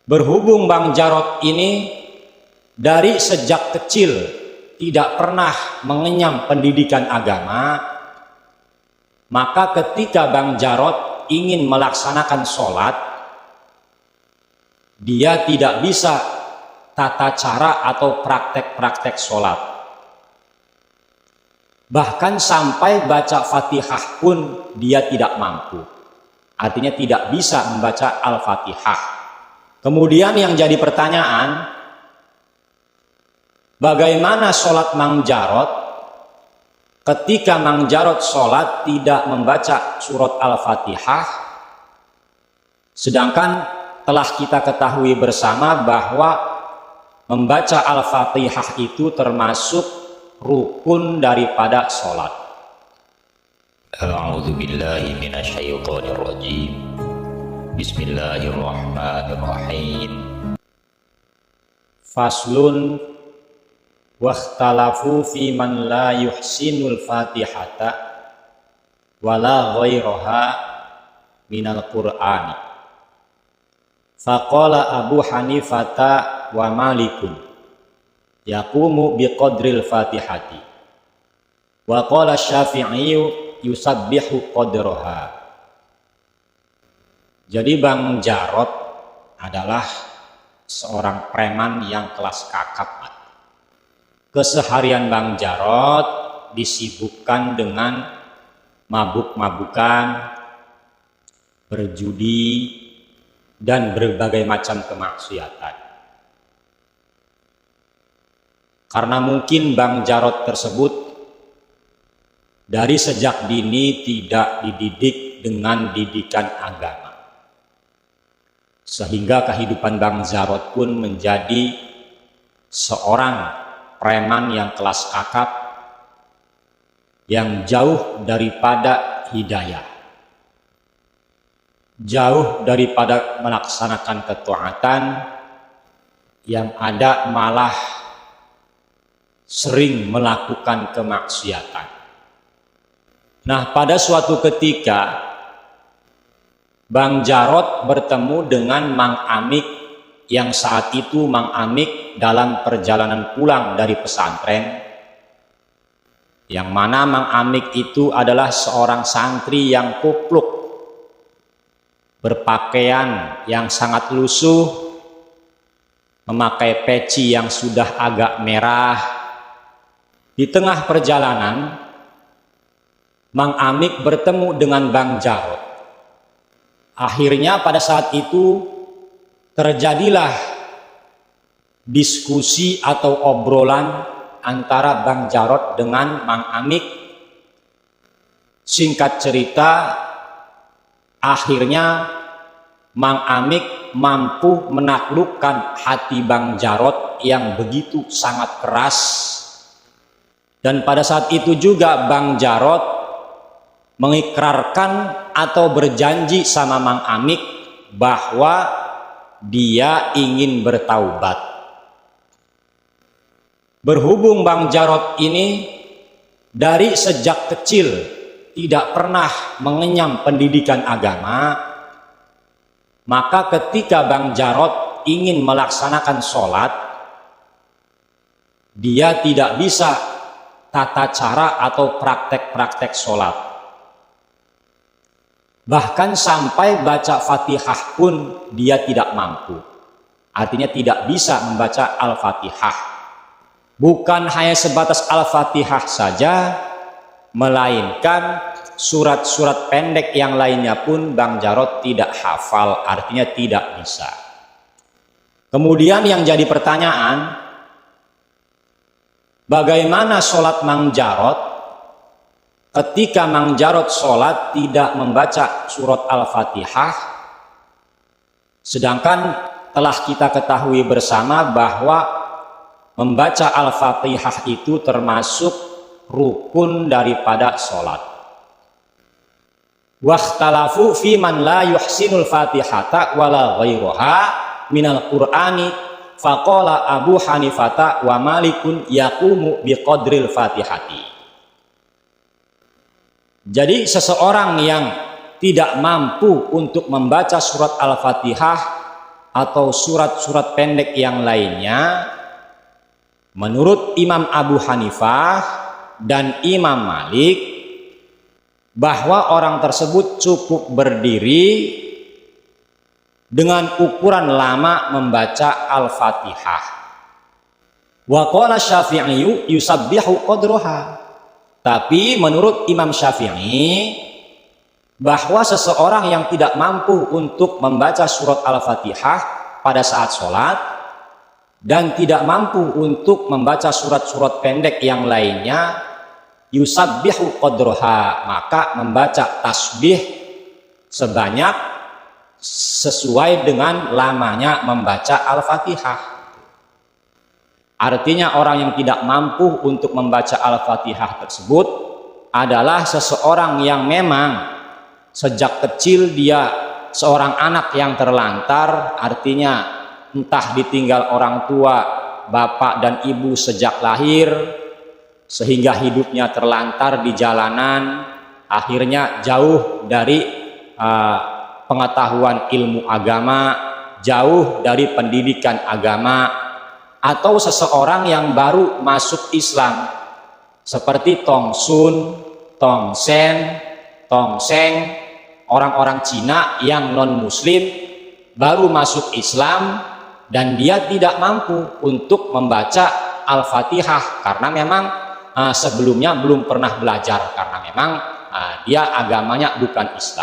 Berhubung Bang Jarod ini dari sejak kecil tidak pernah mengenyam pendidikan agama, maka ketika Bang Jarod ingin melaksanakan sholat, dia tidak bisa tata cara atau praktek-praktek sholat. Bahkan sampai baca Fatihah pun dia tidak mampu. Artinya tidak bisa membaca Al-Fatihah. Kemudian yang jadi pertanyaan, bagaimana sholat Mang Jarod ketika Mang Jarod sholat tidak membaca surat Al-Fatihah, sedangkan telah kita ketahui bersama bahwa membaca Al-Fatihah itu termasuk rukun daripada sholat. A'udzu billahi minasyaitonir rajim. Bismillahirrahmanirrahim. Faslun wakhtalafu fi man la yuhsinul fatihata wala ghairaha minal qur'ani. Faqala Abu Hanifata wa Malikun yaqumu biqadril fatihati wa qala Syafi'i yusabbihu qadraha. Jadi Bang Jarod adalah seorang preman yang kelas kakap. Keseharian Bang Jarod disibukkan dengan mabuk-mabukan, berjudi, dan berbagai macam kemaksiatan. Karena mungkin Bang Jarod tersebut dari sejak dini tidak dididik dengan didikan agama, sehingga kehidupan Bang Jarod pun menjadi seorang preman yang kelas kakap, yang jauh daripada hidayah, jauh daripada melaksanakan ketaatan, yang ada malah sering melakukan kemaksiatan. Nah, pada suatu ketika Bang Jarod bertemu dengan Mang Amik, yang saat itu Mang Amik dalam perjalanan pulang dari pesantren, yang mana Mang Amik itu adalah seorang santri yang kupluk, berpakaian yang sangat lusuh, memakai peci yang sudah agak merah. Di tengah perjalanan, Mang Amik bertemu dengan Bang Jarod. Akhirnya pada saat itu terjadilah diskusi atau obrolan antara Bang Jarod dengan Mang Amik. Singkat cerita, akhirnya Mang Amik mampu menaklukkan hati Bang Jarod yang begitu sangat keras. Dan pada saat itu juga Bang Jarod mengikrarkan atau berjanji sama Mang Amik bahwa dia ingin bertaubat. Berhubung Bang Jarod ini dari sejak kecil tidak pernah mengenyam pendidikan agama, maka ketika Bang Jarod ingin melaksanakan sholat, dia tidak bisa tata cara atau praktek-praktek sholat. Bahkan sampai baca Fatihah pun dia tidak mampu. Artinya tidak bisa membaca Al-Fatihah. Bukan hanya sebatas Al-Fatihah saja, melainkan surat-surat pendek yang lainnya pun Bang Jarod tidak hafal, artinya tidak bisa. Kemudian yang jadi pertanyaan, bagaimana sholat Mang Jarod ketika Mang Jarod sholat tidak membaca surat Al-Fatihah, sedangkan telah kita ketahui bersama bahwa membaca Al-Fatihah itu termasuk rukun daripada sholat. Wakhtalafu fi man la yuhsinul fatihata wala ghairaha minal qur'ani. Faqala Abu Hanifata wa Malikun yaqumu biqadril fatihati. Jadi seseorang yang tidak mampu untuk membaca surat Al-Fatihah, atau surat-surat pendek yang lainnya, menurut Imam Abu Hanifah dan Imam Malik, bahwa orang tersebut cukup berdiri dengan ukuran lama membaca Al-Fatihah. Wa qala Syafi'i yusabbihu qadruha. Tapi menurut Imam Syafi'i, bahwa seseorang yang tidak mampu untuk membaca surat Al-Fatihah pada saat sholat dan tidak mampu untuk membaca surat-surat pendek yang lainnya, yusabbihu qadruha, maka membaca tasbih sebanyak sesuai dengan lamanya membaca Al-Fatihah. Artinya orang yang tidak mampu untuk membaca Al-Fatihah tersebut adalah seseorang yang memang sejak kecil dia seorang anak yang terlantar, artinya entah ditinggal orang tua, bapak dan ibu sejak lahir, sehingga hidupnya terlantar di jalanan, akhirnya jauh dari pengetahuan ilmu agama, jauh dari pendidikan agama, atau seseorang yang baru masuk Islam seperti Tong Sun, Tong Sen, Tong Seng, orang-orang Cina yang non muslim baru masuk Islam dan dia tidak mampu untuk membaca Al-Fatihah karena memang sebelumnya belum pernah belajar, karena memang dia agamanya bukan Islam.